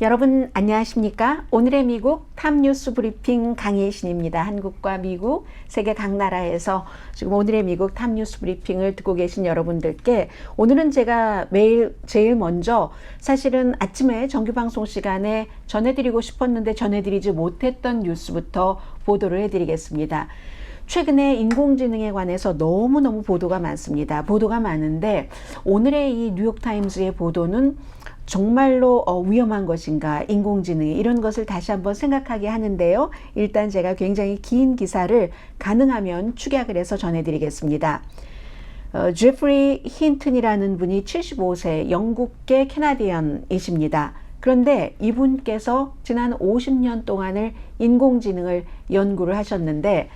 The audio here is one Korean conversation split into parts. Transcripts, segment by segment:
여러분 안녕하십니까? 오늘의 미국 탑뉴스 브리핑 강혜신입니다. 한국과 미국, 세계 각 나라에서 지금 오늘의 미국 탑뉴스 브리핑을 듣고 계신 여러분들께 오늘은 제가 매일 제일 먼저 사실은 아침에 정규방송 시간에 전해드리고 싶었는데 전해드리지 못했던 뉴스부터 보도를 해드리겠습니다. 최근에 인공지능에 관해서 너무너무 보도가 많습니다. 보도가 많은데 오늘의 이 뉴욕타임즈의 보도는 정말로 위험한 것인가, 인공지능이 이런 것을 다시 한번 생각하게 하는데요. 일단 제가 굉장히 긴 기사를 가능하면 축약을 해서 전해드리겠습니다. 제프리 힌튼이라는 분이 75세 영국계 캐나디언이십니다. 그런데 이분께서 지난 50년 동안을 인공지능을 연구를 하셨는데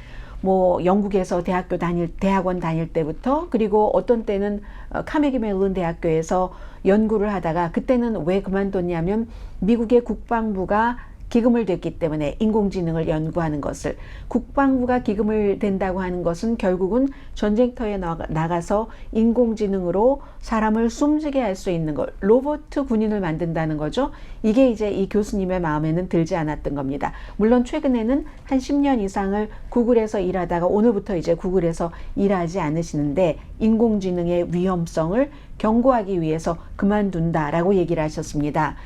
영국에서 대학원 다닐 때부터, 그리고 어떤 때는 카네기 멜론 대학교에서 연구를 하다가, 그때는 왜 그만뒀냐면 미국의 국방부가 기금을 댔기 때문에 인공지능을 연구하는 것을, 국방부가 기금을 댄다고 하는 것은 결국은 전쟁터에 나가서 인공지능으로 사람을 숨지게 할 수 있는 것, 로봇 군인을 만든다는 거죠. 이게 이제 이 교수님의 마음에는 들지 않았던 겁니다. 물론 최근에는 한 10년 이상을 구글에서 일하다가 오늘부터 이제 구글에서 일하지 않으시는데 인공지능의 위험성을 경고하기 위해서 그만둔다라고 얘기를 하셨습니다.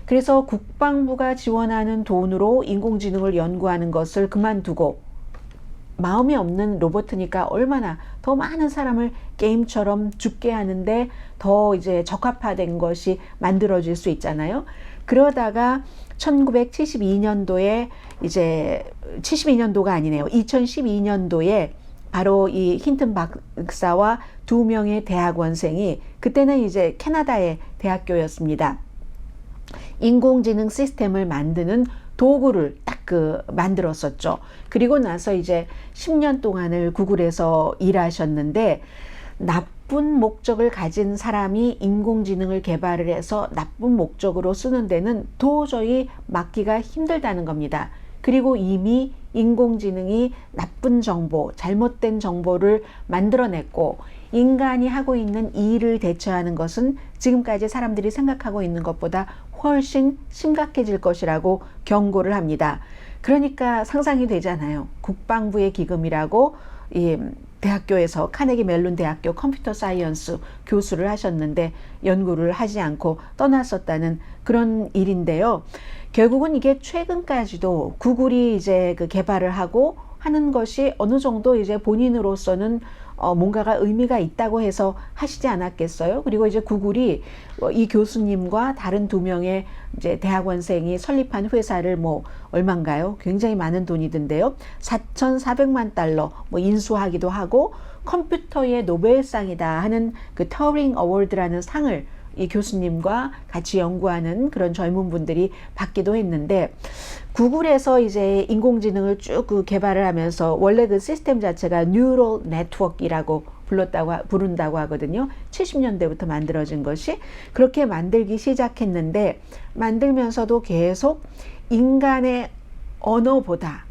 그래서 국방부가 지원하는 돈으로 인공지능을 연구하는 것을 그만두고 마음이 없는 로봇이니까 얼마나 더 많은 사람을 게임처럼 죽게 하는데 더 이제 적합화된 것이 만들어질 수 있잖아요. 그러다가 1972년도에 이제 72년도가 아니네요. 2012년도에 바로 이 힌튼 박사와 두 명의 대학원생이, 그때는 이제 캐나다의 대학교였습니다. 인공지능 시스템을 만드는 도구를 딱 만들었었죠. 그리고 나서 이제 10년 동안을 구글에서 일하셨는데, 나쁜 목적을 가진 사람이 인공지능을 개발을 해서 나쁜 목적으로 쓰는 데는 도저히 막기가 힘들다는 겁니다. 그리고 이미 인공지능이 나쁜 정보, 잘못된 정보를 만들어냈고, 인간이 하고 있는 일을 대처하는 것은 지금까지 사람들이 생각하고 있는 것보다 훨씬 심각해질 것이라고 경고를 합니다. 그러니까 상상이 되잖아요. 국방부의 기금이라고 대학교에서 카네기 멜론 대학교 컴퓨터 사이언스 교수를 하셨는데 연구를 하지 않고 떠났었다는 그런 일인데요. 결국은 이게 최근까지도 구글이 이제 개발을 하고 하는 것이 어느 정도 이제 본인으로서는 뭔가가 의미가 있다고 해서 하시지 않았겠어요? 그리고 이제 구글이 이 교수님과 다른 두 명의 이제 대학원생이 설립한 회사를 얼마인가요? 굉장히 많은 돈이 든대요. 4,400만 달러 인수하기도 하고, 컴퓨터의 노벨상이다 하는 그 터링 어워드라는 상을 이 교수님과 같이 연구하는 그런 젊은 분들이 받기도 했는데, 구글에서 이제 인공지능을 쭉 개발을 하면서 원래 그 시스템 자체가 뉴럴 네트워크라고 부른다고 하거든요. 70년대부터 만들어진 것이. 그렇게 만들기 시작했는데, 만들면서도 계속 인간의 언어보다,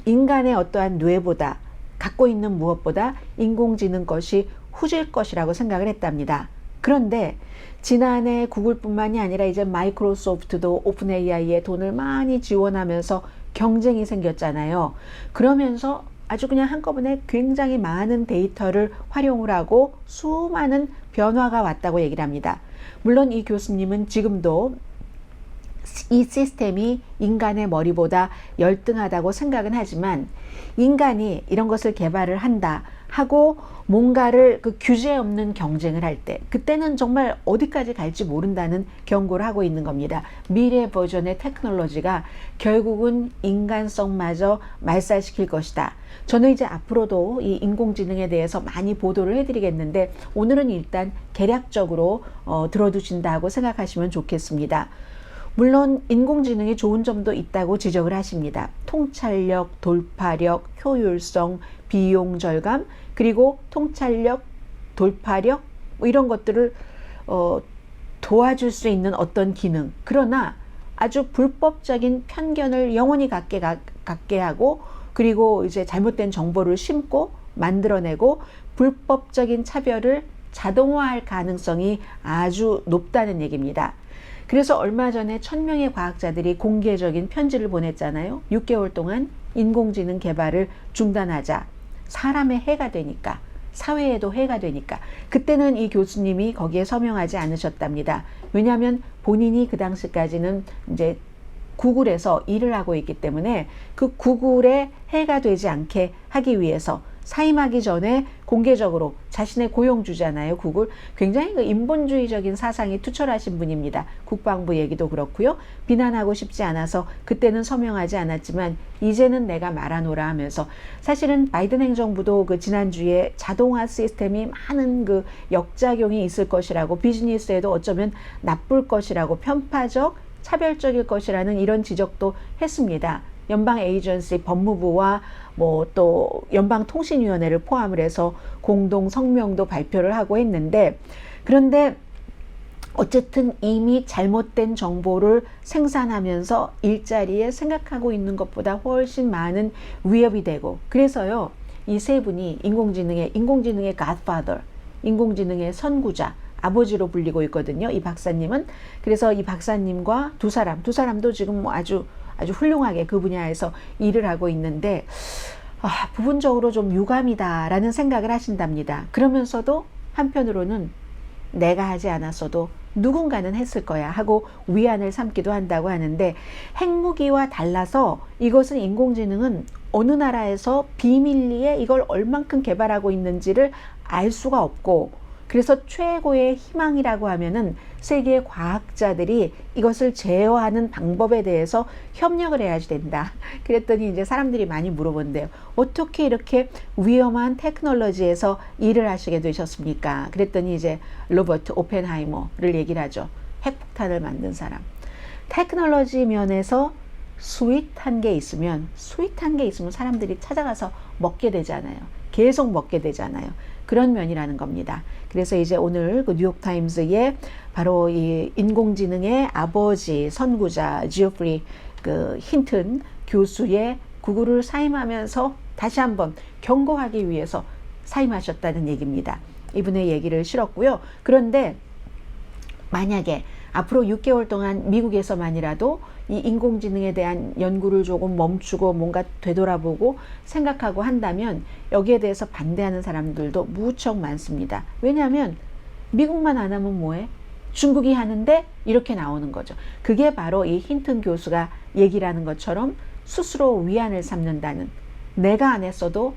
인간의 어떠한 뇌보다, 갖고 있는 무엇보다 인공지능 것이 후질 것이라고 생각을 했답니다. 그런데 지난해 구글뿐만이 아니라 이제 마이크로소프트도 오픈 AI에 돈을 많이 지원하면서 경쟁이 생겼잖아요. 그러면서 아주 그냥 한꺼번에 굉장히 많은 데이터를 활용을 하고 수많은 변화가 왔다고 얘기를 합니다. 물론 이 교수님은 지금도 이 시스템이 인간의 머리보다 열등하다고 생각은 하지만, 인간이 이런 것을 개발을 한다 하고 뭔가를 규제 없는 경쟁을 할 때, 그때는 정말 어디까지 갈지 모른다는 경고를 하고 있는 겁니다. 미래 버전의 테크놀로지가 결국은 인간성마저 말살시킬 것이다. 저는 이제 앞으로도 이 인공지능에 대해서 많이 보도를 해드리겠는데, 오늘은 일단 개략적으로 들어두신다고 생각하시면 좋겠습니다. 물론 인공지능이 좋은 점도 있다고 지적을 하십니다. 통찰력, 돌파력, 효율성, 비용 절감, 그리고 통찰력, 돌파력 이런 것들을 도와줄 수 있는 어떤 기능. 그러나 아주 불법적인 편견을 영원히 갖게 하고, 그리고 이제 잘못된 정보를 심고 만들어내고 불법적인 차별을 자동화할 가능성이 아주 높다는 얘기입니다. 그래서 얼마 전에 1000명의 과학자들이 공개적인 편지를 보냈잖아요. 6개월 동안 인공지능 개발을 중단하자. 사람의 해가 되니까, 사회에도 해가 되니까. 그때는 이 교수님이 거기에 서명하지 않으셨답니다. 왜냐하면 본인이 그 당시까지는 이제 구글에서 일을 하고 있기 때문에 그 구글에 해가 되지 않게 하기 위해서 사임하기 전에 공개적으로 자신의 고용주잖아요. 구글. 굉장히 그 인본주의적인 사상이 투철하신 분입니다. 국방부 얘기도 그렇고요. 비난하고 싶지 않아서 그때는 서명하지 않았지만 이제는 내가 말아놓으라 하면서, 사실은 바이든 행정부도 그 지난주에 자동화 시스템이 많은 그 역작용이 있을 것이라고, 비즈니스에도 어쩌면 나쁠 것이라고, 편파적 차별적일 것이라는 이런 지적도 했습니다. 연방 에이전시 법무부와 뭐 또 연방통신위원회를 포함을 해서 공동 성명도 발표를 하고 했는데, 그런데 어쨌든 이미 잘못된 정보를 생산하면서 일자리에 생각하고 있는 것보다 훨씬 많은 위협이 되고, 그래서요, 이 세 분이 인공지능의 godfather, 인공지능의 선구자, 아버지로 불리고 있거든요. 이 박사님은. 그래서 이 박사님과 두 사람도 지금 뭐 아주 훌륭하게 그 분야에서 일을 하고 있는데, 부분적으로 좀 유감이다라는 생각을 하신답니다. 그러면서도 한편으로는 내가 하지 않았어도 누군가는 했을 거야 하고 위안을 삼기도 한다고 하는데, 핵무기와 달라서 이것은, 인공지능은 어느 나라에서 비밀리에 이걸 얼만큼 개발하고 있는지를 알 수가 없고, 그래서 최고의 희망이라고 하면은 세계 과학자들이 이것을 제어하는 방법에 대해서 협력을 해야지 된다. 그랬더니 이제 사람들이 많이 물어본대요. 어떻게 이렇게 위험한 테크놀로지에서 일을 하시게 되셨습니까? 그랬더니 이제 로버트 오펜하이머를 얘기를 하죠. 핵폭탄을 만든 사람. 테크놀로지 면에서 스윗한 게 있으면 사람들이 찾아가서 먹게 되잖아요. 계속 먹게 되잖아요. 그런 면이라는 겁니다. 그래서 이제 오늘 그 뉴욕타임즈에 바로 이 인공지능의 아버지 선구자 지오프리 그 힌튼 교수의 구글을 사임하면서 다시 한번 경고하기 위해서 사임하셨다는 얘기입니다. 이분의 얘기를 실었고요. 그런데 만약에 앞으로 6개월 동안 미국에서만이라도 이 인공지능에 대한 연구를 조금 멈추고 뭔가 되돌아보고 생각하고 한다면 여기에 대해서 반대하는 사람들도 무척 많습니다. 왜냐하면 미국만 안 하면 뭐해? 중국이 하는데 이렇게 나오는 거죠. 그게 바로 이 힌튼 교수가 얘기를 하는 것처럼 스스로 위안을 삼는다는, 내가 안 했어도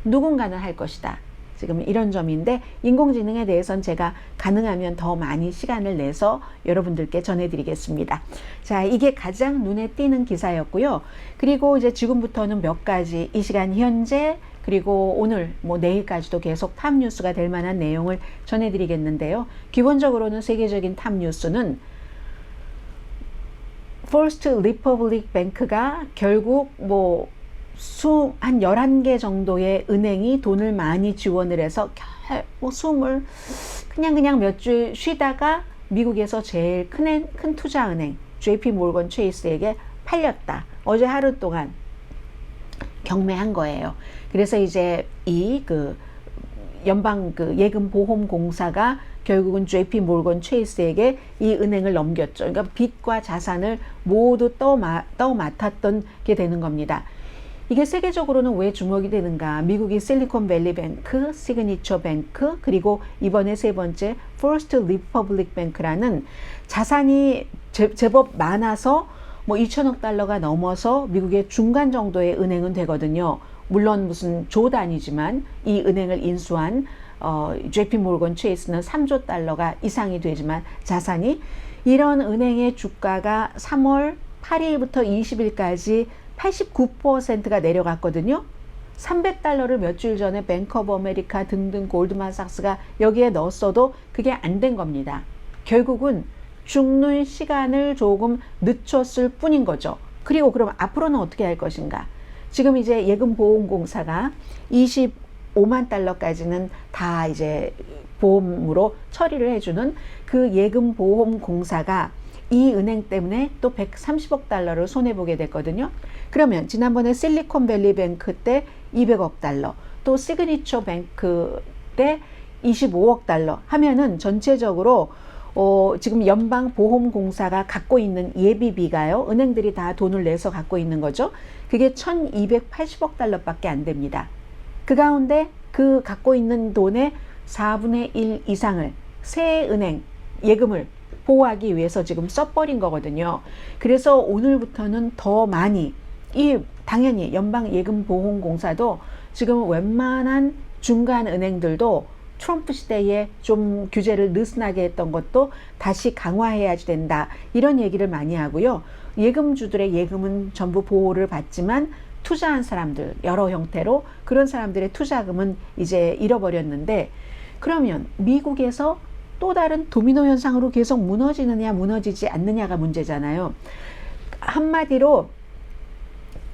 누군가는 할 것이다. 지금 이런 점인데, 인공지능에 대해서는 제가 가능하면 더 많이 시간을 내서 여러분들께 전해드리겠습니다. 자, 이게 가장 눈에 띄는 기사였고요. 그리고 이제 지금부터는 몇 가지 이 시간 현재, 그리고 오늘 뭐 내일까지도 계속 탑뉴스가 될 만한 내용을 전해드리겠는데요. 기본적으로는 세계적인 탑뉴스는 First Republic Bank가 결국 한 11개 정도의 은행이 돈을 많이 지원을 해서 숨을 그냥 몇 주 쉬다가 미국에서 제일 큰 투자은행 JP 모건 체이스에게 팔렸다. 어제 하루 동안 경매한 거예요. 그래서 이제 이 연방 예금보험공사가 결국은 JP 모건 체이스에게 이 은행을 넘겼죠. 그러니까 빚과 자산을 모두 떠맡았던 게 되는 겁니다. 이게 세계적으로는 왜 주목이 되는가? 미국이 실리콘밸리 뱅크, 시그니처 뱅크, 그리고 이번에 세 번째 퍼스트 리퍼블릭 뱅크라는 자산이 제법 많아서 2천억 달러가 넘어서 미국의 중간 정도의 은행은 되거든요. 물론 무슨 조 단위지만 이 은행을 인수한 JP 모건 체이스는 3조 달러가 이상이 되지만 자산이, 이런 은행의 주가가 3월 8일부터 20일까지 89%가 내려갔거든요. 300달러를 몇 주일 전에 뱅크 오브 아메리카 등등 골드만삭스가 여기에 넣었어도 그게 안 된 겁니다. 결국은 죽는 시간을 조금 늦췄을 뿐인 거죠. 그리고 그럼 앞으로는 어떻게 할 것인가? 지금 이제 예금보험공사가 25만 달러까지는 다 이제 보험으로 처리를 해주는 그 예금보험공사가 이 은행 때문에 또 130억 달러를 손해보게 됐거든요. 그러면 지난번에 실리콘밸리 뱅크 때 200억 달러, 또 시그니처 뱅크 때 25억 달러 하면은 전체적으로 지금 연방보험공사가 갖고 있는 예비비가요. 은행들이 다 돈을 내서 갖고 있는 거죠. 그게 1280억 달러밖에 안 됩니다. 그 가운데 그 갖고 있는 돈의 4분의 1 이상을 새 은행 예금을 보호하기 위해서 지금 써버린 거거든요. 그래서 오늘부터는 더 많이 당연히 연방예금보험공사도 지금 웬만한 중간 은행들도 트럼프 시대에 좀 규제를 느슨하게 했던 것도 다시 강화해야 된다. 이런 얘기를 많이 하고요. 예금주들의 예금은 전부 보호를 받지만 투자한 사람들 여러 형태로 그런 사람들의 투자금은 이제 잃어버렸는데 그러면 미국에서 또 다른 도미노 현상으로 계속 무너지느냐 무너지지 않느냐가 문제잖아요. 한마디로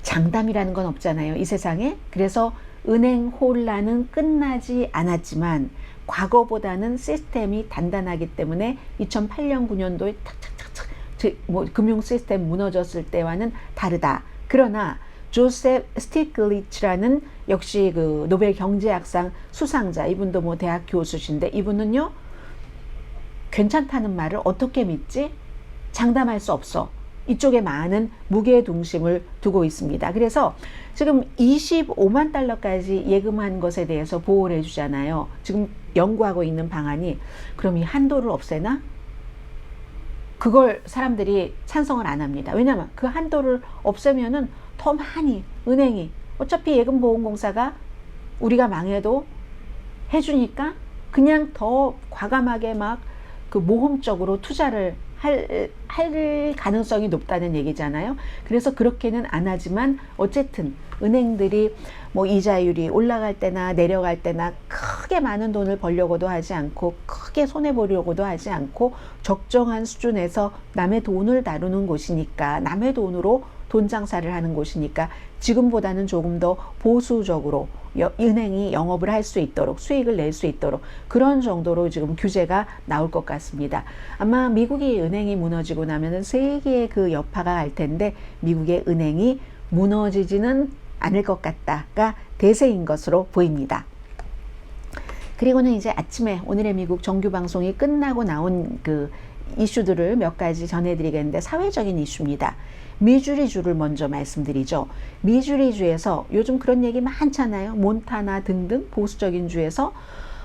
장담이라는 건 없잖아요. 이 세상에. 그래서 은행 혼란은 끝나지 않았지만 과거보다는 시스템이 단단하기 때문에 2008년 9년도에 탁탁탁탁 금융 시스템 무너졌을 때와는 다르다. 그러나 조셉 스티글리츠라는 역시 그 노벨 경제학상 수상자, 이분도 뭐 대학 교수신데 이분은요 괜찮다는 말을 어떻게 믿지? 장담할 수 없어. 이쪽에 많은 무게중심을 두고 있습니다. 그래서 지금 25만 달러까지 예금한 것에 대해서 보호를 해주잖아요. 지금 연구하고 있는 방안이 그럼 이 한도를 없애나? 그걸 사람들이 찬성을 안 합니다. 왜냐하면 그 한도를 없애면은 더 많이 은행이 어차피 예금보험공사가 우리가 망해도 해주니까 그냥 더 과감하게 막 그 모험적으로 투자를 할 가능성이 높다는 얘기잖아요. 그래서 그렇게는 안 하지만 어쨌든 은행들이 뭐 이자율이 올라갈 때나 내려갈 때나 크게 많은 돈을 벌려고도 하지 않고 크게 손해보려고도 하지 않고 적정한 수준에서 남의 돈을 다루는 곳이니까 남의 돈으로 돈 장사를 하는 곳이니까 지금보다는 조금 더 보수적으로 은행이 영업을 할 수 있도록 수익을 낼 수 있도록 그런 정도로 지금 규제가 나올 것 같습니다. 아마 미국의 은행이 무너지고 나면은 세계의 그 여파가 갈 텐데 미국의 은행이 무너지지는 않을 것 같다가 대세인 것으로 보입니다. 그리고는 이제 아침에 오늘의 미국 정규 방송이 끝나고 나온 그 이슈들을 몇 가지 전해드리겠는데 사회적인 이슈입니다. 미주리주를 먼저 말씀드리죠. 미주리주에서 요즘 그런 얘기 많잖아요. 몬타나 등등 보수적인 주에서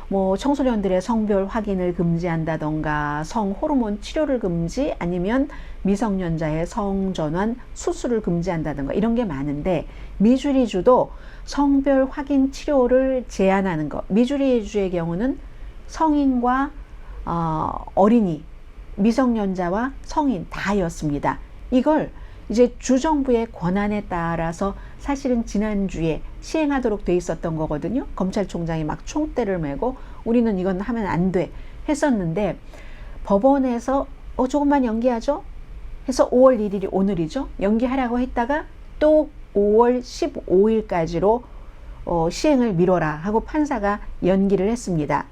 뭐 청소년들의 성별 확인을 금지한다던가 성호르몬 치료를 금지 아니면 미성년자의 성전환 수술을 금지한다던가 이런 게 많은데 미주리주도 성별 확인 치료를 제한하는 것. 미주리주의 경우는 성인과 어린이, 미성년자와 성인 다였습니다. 이걸 이제 주정부의 권한에 따라서 사실은 지난주에 시행하도록 돼 있었던 거거든요. 검찰총장이 막 총대를 메고 우리는 이건 하면 안 돼 했었는데 법원에서 조금만 연기하죠 해서 5월 1일이 오늘이죠. 연기하라고 했다가 또 5월 15일까지로 시행을 미뤄라 하고 판사가 연기를 했습니다.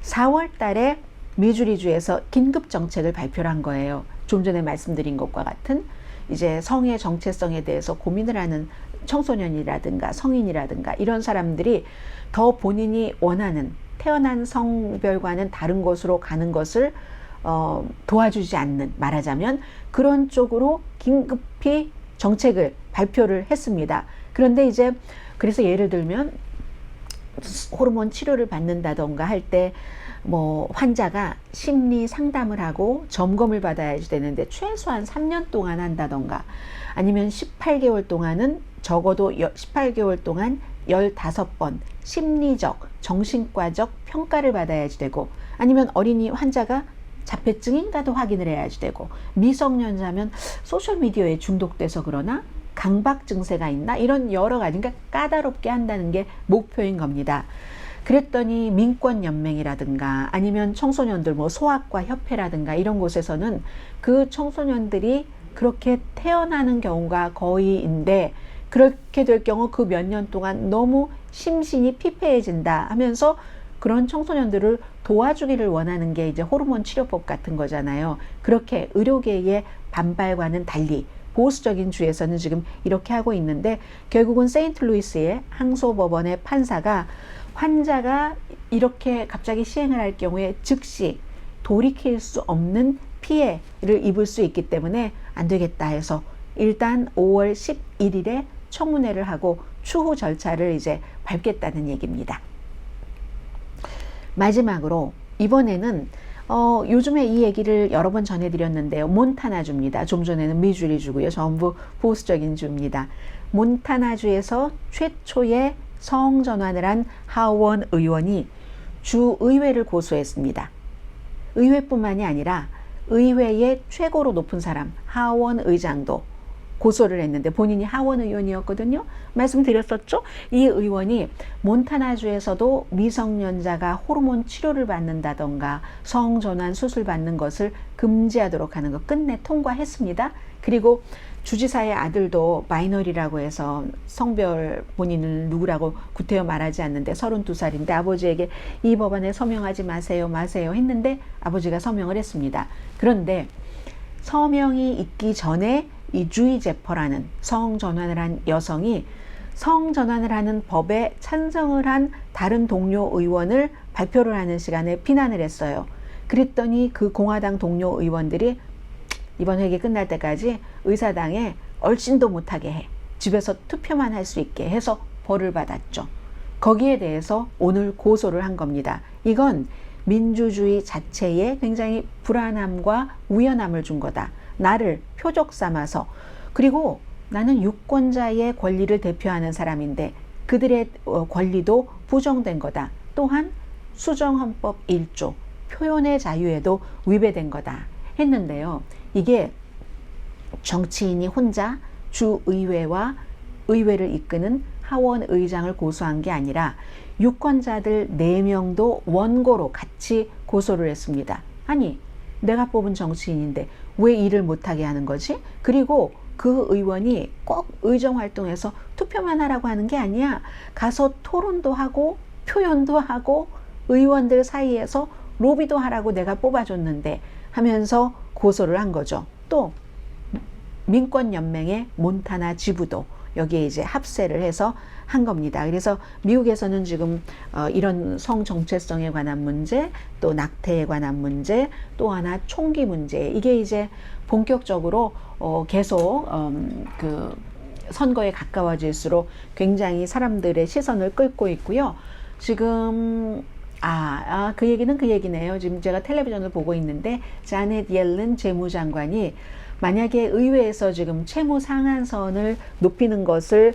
4월 달에 미주리주에서 긴급 정책을 발표를 한 거예요. 좀 전에 말씀드린 것과 같은 이제 성의 정체성에 대해서 고민을 하는 청소년이라든가 성인이라든가 이런 사람들이 더 본인이 원하는 태어난 성별과는 다른 곳으로 가는 것을 도와주지 않는, 말하자면 그런 쪽으로 긴급히 정책을 발표를 했습니다. 그런데 이제 그래서 예를 들면 호르몬 치료를 받는다던가 할 때 뭐 환자가 심리 상담을 하고 점검을 받아야지 되는데 최소한 3년 동안 한다던가 아니면 18개월 동안은 적어도 18개월 동안 15번 심리적, 정신과적 평가를 받아야지 되고 아니면 어린이 환자가 자폐증인가도 확인을 해야지 되고 미성년자면 소셜미디어에 중독돼서 그러나 강박 증세가 있나 이런 여러 가지 그러니까 까다롭게 한다는 게 목표인 겁니다. 그랬더니 민권연맹이라든가 아니면 청소년들 뭐 소아과 협회라든가 이런 곳에서는 그 청소년들이 그렇게 태어나는 경우가 거의인데 그렇게 될 경우 그 몇 년 동안 너무 심신이 피폐해진다 하면서 그런 청소년들을 도와주기를 원하는 게 이제 호르몬 치료법 같은 거잖아요. 그렇게 의료계의 반발과는 달리 보수적인 주에서는 지금 이렇게 하고 있는데 결국은 세인트루이스의 항소법원의 판사가 환자가 이렇게 갑자기 시행을 할 경우에 즉시 돌이킬 수 없는 피해를 입을 수 있기 때문에 안 되겠다 해서 일단 5월 11일에 청문회를 하고 추후 절차를 이제 밟겠다는 얘기입니다. 마지막으로 이번에는 요즘에 이 얘기를 여러 번 전해드렸는데요. 몬타나주입니다. 좀 전에는 미주리 주고요. 전부 보수적인 주입니다. 몬타나주에서 최초의 성전환을 한 하원 의원이 주의회를 고소했습니다. 의회뿐만이 아니라 의회의 최고로 높은 사람, 하원 의장도 고소를 했는데 본인이 하원 의원이었거든요. 말씀드렸었죠? 이 의원이 몬타나주에서도 미성년자가 호르몬 치료를 받는다던가 성전환 수술 받는 것을 금지하도록 하는 것 끝내 통과했습니다. 그리고 주지사의 아들도 마이너리라고 해서 성별 본인을 누구라고 구태여 말하지 않는데 32살인데 아버지에게 이 법안에 서명하지 마세요 했는데 아버지가 서명을 했습니다. 그런데 서명이 있기 전에 이 주이 제퍼라는 성전환을 한 여성이 성전환을 하는 법에 찬성을 한 다른 동료 의원을 발표를 하는 시간에 비난을 했어요. 그랬더니 그 공화당 동료 의원들이 이번 회기 끝날 때까지 의사당에 얼씬도 못하게 해. 집에서 투표만 할 수 있게 해서 벌을 받았죠. 거기에 대해서 오늘 고소를 한 겁니다. 이건 민주주의 자체에 굉장히 불안함과 우연함을 준 거다. 나를 표적 삼아서. 그리고 나는 유권자의 권리를 대표하는 사람인데 그들의 권리도 부정된 거다. 또한 수정헌법 1조 표현의 자유에도 위배된 거다 했는데요. 이게 정치인이 혼자 주의회와 의회를 이끄는 하원 의장을 고소한 게 아니라 유권자들 4명도 원고로 같이 고소를 했습니다. 아니, 내가 뽑은 정치인인데 왜 일을 못하게 하는 거지? 그리고 그 의원이 꼭 의정활동에서 투표만 하라고 하는 게 아니야. 가서 토론도 하고 표현도 하고 의원들 사이에서 로비도 하라고 내가 뽑아줬는데 하면서 고소를 한 거죠. 또 민권연맹의 몬타나 지부도 여기에 이제 합세를 해서 한 겁니다. 그래서 미국에서는 지금 이런 성정체성에 관한 문제, 또 낙태에 관한 문제, 또 하나 총기 문제, 이게 이제 본격적으로 계속 그 선거에 가까워질수록 굉장히 사람들의 시선을 끌고 있고요. 지금 그 얘기는 그 얘기네요. 지금 제가 텔레비전을 보고 있는데 자넷 옐런 재무장관이 만약에 의회에서 지금 채무 상한선을 높이는 것을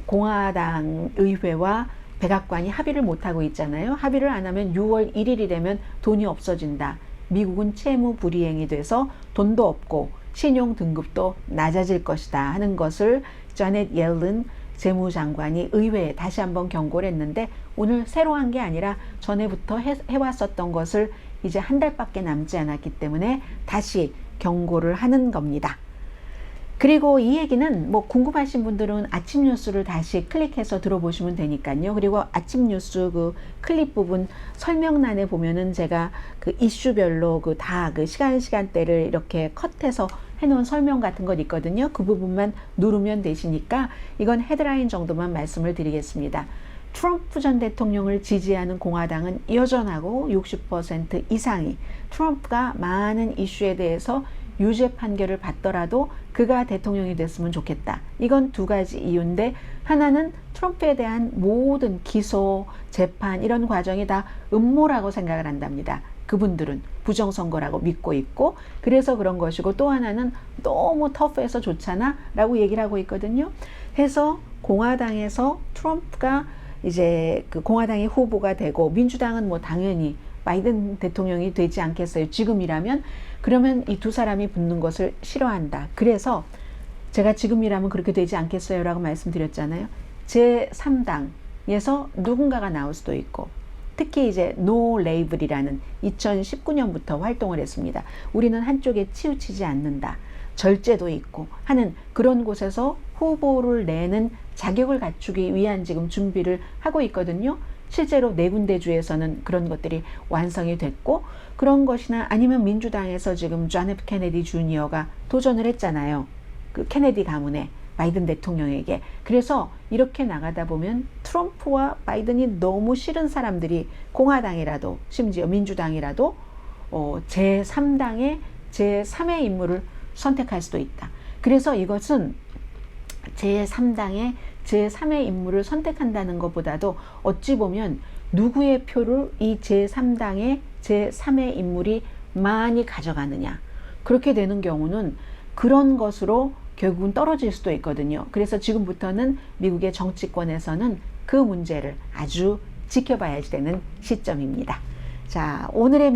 공화당 의회와 백악관이 합의를 못하고 있잖아요. 합의를 안 하면 6월 1일이 되면 돈이 없어진다. 미국은 채무 불이행이 돼서 돈도 없고 신용 등급도 낮아질 것이다 하는 것을 자넷 옐런 재무장관이 의회에 다시 한번 경고를 했는데 오늘 새로 한 게 아니라 전에부터 해왔었던 것을 이제 한 달밖에 남지 않았기 때문에 다시 경고를 하는 겁니다. 그리고 이 얘기는 뭐 궁금하신 분들은 아침 뉴스를 다시 클릭해서 들어보시면 되니까요. 그리고 아침 뉴스 그 클립 부분 설명란에 보면은 제가 그 이슈별로 그 다 그 시간대를 이렇게 컷해서 해놓은 설명 같은 것 있거든요. 그 부분만 누르면 되시니까 이건 헤드라인 정도만 말씀을 드리겠습니다. 트럼프 전 대통령을 지지하는 공화당은 여전하고 60% 이상이 트럼프가 많은 이슈에 대해서 유죄 판결을 받더라도 그가 대통령이 됐으면 좋겠다. 이건 두 가지 이유인데 하나는 트럼프에 대한 모든 기소, 재판 이런 과정이 다 음모라고 생각을 한답니다. 그분들은 부정선거라고 믿고 있고 그래서 그런 것이고 또 하나는 너무 터프해서 좋잖아 라고 얘기를 하고 있거든요. 해서 공화당에서 트럼프가 이제 그 공화당의 후보가 되고 민주당은 뭐 당연히 바이든 대통령이 되지 않겠어요. 지금이라면 그러면 이 두 사람이 붙는 것을 싫어한다. 그래서 제가 지금이라면 그렇게 되지 않겠어요 라고 말씀드렸잖아요. 제3당에서 누군가가 나올 수도 있고 특히 이제 No Label이라는 2019년부터 활동을 했습니다. 우리는 한쪽에 치우치지 않는다. 절제도 있고 하는 그런 곳에서 후보를 내는 자격을 갖추기 위한 지금 준비를 하고 있거든요. 실제로 4군데 주에서는 그런 것들이 완성이 됐고 그런 것이나 아니면 민주당에서 지금 존 F 케네디 주니어가 도전을 했잖아요. 그 케네디 가문에 바이든 대통령에게. 그래서 이렇게 나가다 보면 트럼프와 바이든이 너무 싫은 사람들이 공화당이라도 심지어 민주당이라도 제3당의 제3의 인물을 선택할 수도 있다. 그래서 이것은 제3당의 제3의 인물을 선택한다는 것보다도 어찌 보면 누구의 표를 이 제3당의 제3의 인물이 많이 가져가느냐. 그렇게 되는 경우는 그런 것으로 결국은 떨어질 수도 있거든요. 그래서 지금부터는 미국의 정치권에서는 그 문제를 아주 지켜봐야 되는 시점입니다. 자, 오늘의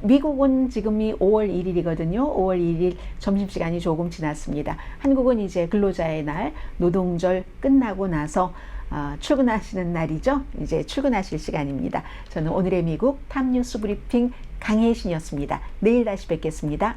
미국은 지금이 5월 1일이거든요. 5월 1일 점심시간이 조금 지났습니다. 한국은 이제 근로자의 날, 노동절 끝나고 나서 출근하시는 날이죠. 이제 출근하실 시간입니다. 저는 오늘의 미국 탑뉴스 브리핑 강혜신이었습니다. 내일 다시 뵙겠습니다.